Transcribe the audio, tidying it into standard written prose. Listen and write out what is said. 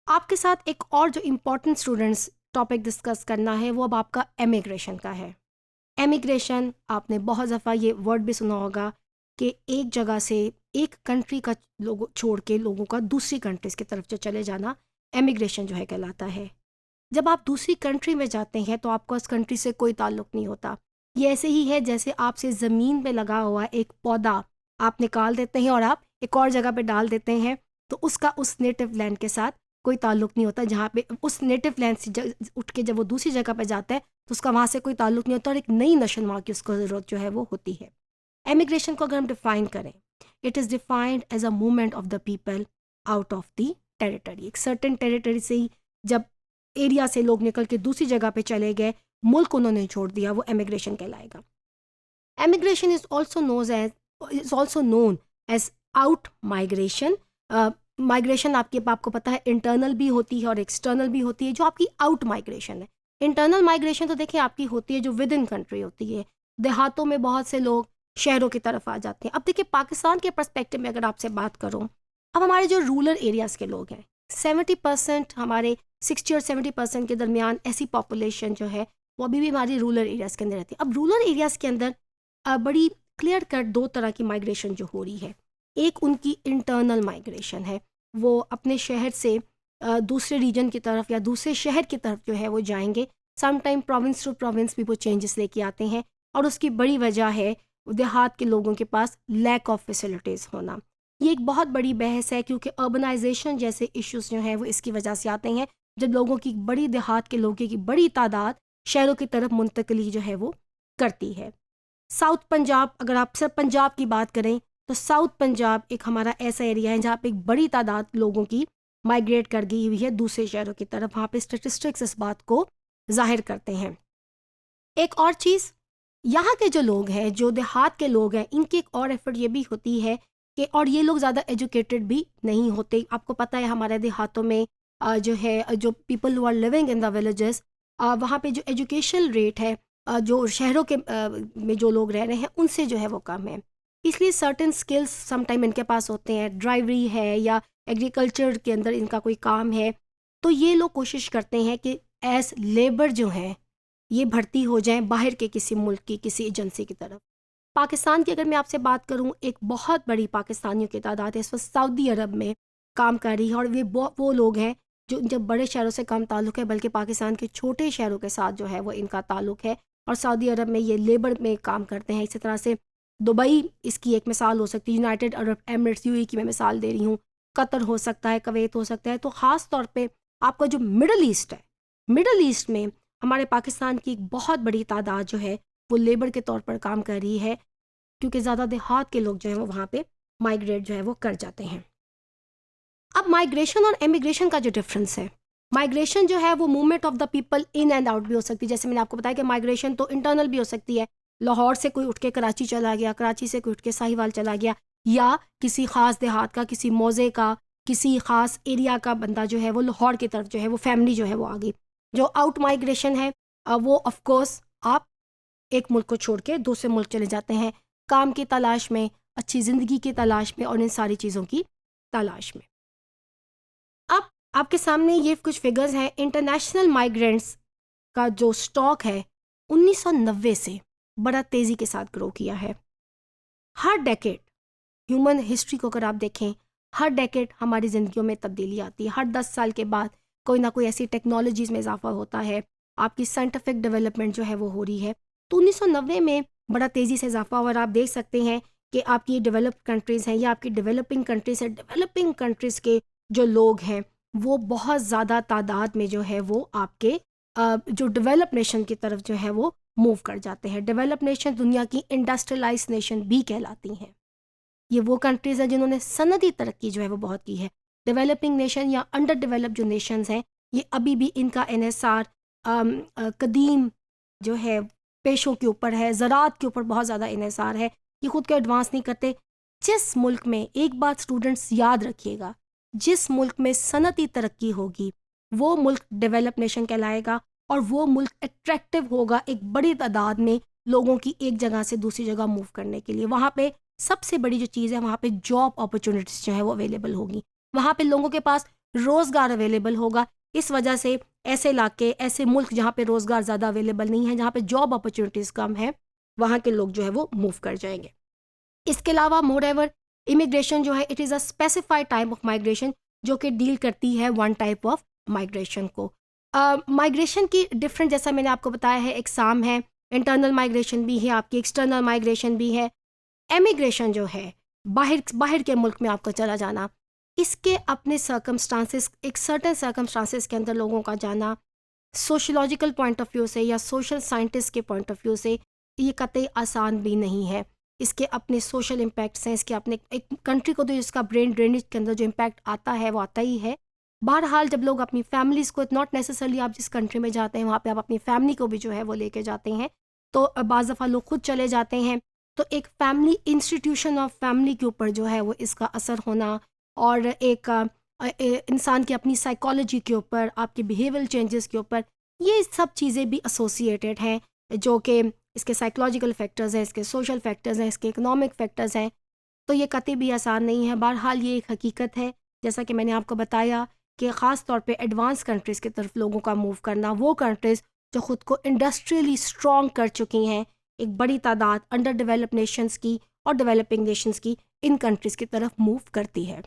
آپ کے ساتھ ایک اور جو امپورٹنٹ اسٹوڈنٹس ٹاپک ڈسکس کرنا ہے وہ اب آپ کا ایمیگریشن کا ہے. ایمیگریشن آپ نے بہت دفعہ یہ ورڈ بھی سنا ہوگا کہ ایک جگہ سے ایک کنٹری کا لوگ چھوڑ کے لوگوں کا دوسری کنٹریز کی طرف جو چلے جانا ایمیگریشن جو ہے کہلاتا ہے. جب آپ دوسری کنٹری میں جاتے ہیں تو آپ کو اس کنٹری سے کوئی تعلق نہیں ہوتا. یہ ایسے ہی ہے جیسے آپ سے زمین پہ لگا ہوا ایک پودا آپ نکال دیتے ہیں اور آپ ایک اور جگہ پہ ڈال دیتے ہیں تو اس کا اس نیٹو لینڈ کے ساتھ کوئی تعلق نہیں ہوتا. جہاں پہ اس نیٹو لینڈ سے اٹھ کے جب وہ دوسری جگہ پہ جاتا ہے تو اس کا وہاں سے کوئی تعلق نہیں ہوتا اور ایک نئی نشو نما کی اس کو ضرورت جو ہے وہ ہوتی ہے. ایمیگریشن کو اگر ہم ڈیفائن کریں, it is defined as a movement of the people out of the territory. ایک سرٹن ٹیریٹری سے ہی جب ایریا سے لوگ نکل کے دوسری جگہ پہ چلے گئے, ملک انہوں نے چھوڑ دیا, وہ ایمیگریشن کہلائے گا. Immigration is also known as out migration. Migration آپ کو پتہ ہے انٹرنل بھی ہوتی ہے اور ایکسٹرنل بھی ہوتی ہے. جو آپ کی آؤٹ مائگریشن ہے, انٹرنل مائگریشن تو دیکھیں آپ کی ہوتی ہے جو ود ان کنٹری ہوتی ہے. دیہاتوں میں بہت سے لوگ شہروں کی طرف آ جاتے ہیں. اب دیکھیں پاکستان کے پرسپیکٹو میں اگر آپ سے بات کروں, اب ہمارے جو رورل ایریاز کے لوگ ہیں 70% ہمارے 60 اور 70% کے درمیان ایسی پاپولیشن جو ہے وہ ابھی بھی ہماری رورل ایریاز کے اندر رہتی ہے. اب رورل ایریاز کے اندر بڑی کلیئر کٹ دو طرح کی مائگریشن جو ہو رہی ہے. ایک ان کی انٹرنل مائگریشن ہے, وہ اپنے شہر سے دوسرے ریجن کی طرف یا دوسرے شہر کی طرف جو ہے وہ جائیں گے. Some time province to province بھی وہ چینجز لے کے آتے ہیں اور اس کی بڑی وجہ ہے دیہات کے لوگوں کے پاس لیک آف فیسلٹیز ہونا. یہ ایک بہت بڑی بحث ہے کیونکہ اربنائزیشن جیسے ایشوز جو ہیں وہ اس کی وجہ سے آتے ہیں جب لوگوں کی بڑی دیہات کے لوگوں کی بڑی تعداد شہروں کی طرف منتقلی جو ہے وہ کرتی ہے. ساؤتھ پنجاب, اگر آپ صرف پنجاب کی بات کریں تو ساؤتھ پنجاب ایک ہمارا ایسا ایریا ہے جہاں پہ ایک بڑی تعداد لوگوں کی مائگریٹ کر گئی ہوئی ہے دوسرے شہروں کی طرف. وہاں پہ اسٹیٹسٹکس اس بات کو ظاہر کرتے ہیں. ایک اور چیز, یہاں کے جو لوگ ہیں, جو دیہات کے لوگ ہیں, ان کی ایک اور ایفرٹ یہ بھی ہوتی ہے کہ, اور یہ لوگ زیادہ ایجوکیٹڈ بھی نہیں ہوتے. آپ کو پتہ ہے ہمارے دیہاتوں میں جو ہے جو people who are living in the villages, وہاں پہ جو ایجوکیشن ریٹ ہے جو شہروں کے میں جو لوگ رہ رہے ہیں ان سے جو ہے وہ کم ہے. اس لیے سرٹن سکلز سم ٹائم ان کے پاس ہوتے ہیں, ڈرائیوری ہے یا ایگریکلچر کے اندر ان کا کوئی کام ہے, تو یہ لوگ کوشش کرتے ہیں کہ ایز لیبر جو ہیں یہ بھرتی ہو جائیں باہر کے کسی ملک کی کسی ایجنسی کی طرف. پاکستان کی اگر میں آپ سے بات کروں, ایک بہت بڑی پاکستانیوں کی تعداد ہے اس وقت سعودی عرب میں کام کر رہی ہے, اور وہ لوگ ہیں جو جب بڑے شہروں سے کم تعلق ہے بلکہ پاکستان کے چھوٹے شہروں کے ساتھ جو ہے وہ ان کا تعلق ہے, اور سعودی عرب میں یہ لیبر میں کام کرتے ہیں. اسی طرح سے دبئی اس کی ایک مثال ہو سکتی ہے, یونائٹڈ عرب ایمریٹس UAE کی میں مثال دے رہی ہوں, قطر ہو سکتا ہے, کویت ہو سکتا ہے. تو خاص طور پہ آپ کا جو مڈل ایسٹ ہے, مڈل ایسٹ میں ہمارے پاکستان کی ایک بہت بڑی تعداد جو ہے وہ لیبر کے طور پر کام کر رہی ہے, کیونکہ زیادہ دیہات کے لوگ جو ہیں وہ وہاں پہ مائگریٹ جو ہے وہ کر جاتے ہیں. اب مائگریشن اور ایمیگریشن کا جو ڈفرنس ہے, مائگریشن جو ہے وہ movement of the people in and out بھی ہو سکتی ہے. جیسے میں نے آپ کو بتایا کہ مائگریشن تو انٹرنل بھی ہو سکتی ہے, لاہور سے کوئی اٹھ کے کراچی چلا گیا, کراچی سے کوئی اٹھ کے ساہیوال چلا گیا, یا کسی خاص دیہات کا, کسی موضع کا, کسی خاص ایریا کا بندہ جو ہے وہ لاہور کی طرف جو ہے وہ فیملی جو ہے وہ آ گئی. جو آؤٹ مائگریشن ہے وہ آف کورس آپ ایک ملک کو چھوڑ کے دوسرے ملک چلے جاتے ہیں کام کی تلاش میں, اچھی زندگی کی تلاش میں اور ان ساری چیزوں کی تلاش میں. اب آپ کے سامنے یہ کچھ فگرز ہیں. انٹرنیشنل مائیگرینٹس کا جو سٹاک ہے 1990 سے بڑا تیزی کے ساتھ گرو کیا ہے. ہر ڈیکیڈ ہیومن ہسٹری کو اگر آپ دیکھیں, ہر ڈیکیڈ ہماری زندگیوں میں تبدیلی آتی ہے. ہر 10 سال کے بعد کوئی نہ کوئی ایسی ٹیکنالوجیز میں اضافہ ہوتا ہے, آپ کی سائنٹیفک ڈیولپمنٹ جو ہے وہ ہو رہی ہے. تو 1990 میں بڑا تیزی سے اضافہ ہوا, اور آپ دیکھ سکتے ہیں کہ آپ کی ڈیولپڈ کنٹریز ہیں یا آپ کی ڈیولپنگ کنٹریز ہیں, ڈیولپنگ کنٹریز کے جو لوگ ہیں وہ بہت زیادہ تعداد میں جو ہے وہ آپ کے جو ڈیولپ نیشن کی طرف جو ہے وہ موو کر جاتے ہیں. ڈیولپ نیشن دنیا کی انڈسٹریلائز نیشن بھی کہلاتی ہیں. یہ وہ کنٹریز ہیں جنہوں نے صنعتی ترقی جو ہے وہ بہت کی ہے. ڈیولپنگ نیشن یا انڈر ڈیولپ جو نیشنز ہیں یہ ابھی بھی ان کا انحصار قدیم جو ہے پیشوں کے اوپر ہے, زراعت کے اوپر بہت زیادہ انحصار ہے. یہ خود کو ایڈوانس نہیں کرتے. جس ملک میں, ایک بات اسٹوڈنٹس یاد رکھیے گا, جس ملک میں صنعتی ترقی ہوگی وہ ملک ڈیولپ نیشن کہلائے گا, اور وہ ملک اٹریکٹیو ہوگا ایک بڑی تعداد میں لوگوں کی ایک جگہ سے دوسری جگہ موو کرنے کے لیے. وہاں پہ سب سے بڑی جو چیز ہے وہاں پہ جاب اپرچونٹیز جو ہے وہ اویلیبل ہوگی. وہاں پہ لوگوں کے پاس روزگار اویلیبل ہوگا. اس وجہ سے ایسے علاقے، ایسے ملک جہاں پہ روزگار زیادہ اویلیبل نہیں ہے، جہاں پہ جاب اپرچونیٹیز کم ہیں، وہاں کے لوگ جو ہے وہ موو کر جائیں گے. اس کے علاوہ مور ایور امیگریشن جو ہے it is a specified type of migration جو کہ ڈیل کرتی ہے ون ٹائپ آف مائگریشن کو. مائگریشن کی ڈفرینٹ، جیسا میں نے آپ کو بتایا ہے، اقسام ہے. انٹرنل مائگریشن بھی ہے آپ کی، ایکسٹرنل مائگریشن بھی ہے. ایمیگریشن جو ہے باہر کے ملک میں آپ کا چلا جانا، اس کے اپنے سرکمسٹانسز، ایک سرٹن سرکمسٹانسز کے اندر لوگوں کا جانا، سوشولوجیکل پوائنٹ آف ویو سے یا سوشل سائنٹسٹ کے پوائنٹ آف ویو سے یہ قطعی آسان بھی نہیں ہے. اس کے اپنے سوشل امپیکٹس ہیں، اس کے اپنے ایک کنٹری کو تو اس کا برین ڈرینیج کے اندر جو امپیکٹ آتا ہے وہ آتا ہی ہے. بہرحال جب لوگ اپنی فیملیز کو، ناٹ نیسسرلی آپ جس کنٹری میں جاتے ہیں وہاں پہ آپ اپنی فیملی کو بھی جو ہے وہ لے کے جاتے ہیں، تو بعض دفعہ لوگ خود چلے جاتے ہیں، تو ایک فیملی، انسٹیٹیوشن آف فیملی کے اوپر جو ہے وہ اس کا اثر ہونا، اور ایک انسان کی اپنی سائیکالوجی کے اوپر، آپ کے بیہیویئر چینجز کے اوپر، یہ سب چیزیں بھی ایسوسیٹیڈ ہیں، جو کہ اس کے سائیکولوجیکل فیکٹرز ہیں، اس کے سوشل فیکٹرز ہیں، اس کے اکنامک فیکٹرز ہیں. تو یہ قطعی بھی آسان نہیں ہے. بہرحال یہ ایک حقیقت ہے، جیسا کہ میں نے آپ کو بتایا کہ خاص طور پہ ایڈوانس کنٹریز کی طرف لوگوں کا موو کرنا، وہ کنٹریز جو خود کو انڈسٹریلی اسٹرانگ کر چکی ہیں، ایک بڑی تعداد انڈر ڈیولپ نیشنز کی اور ڈیولپنگ نیشنز کی ان کنٹریز کی طرف موو کرتی ہے.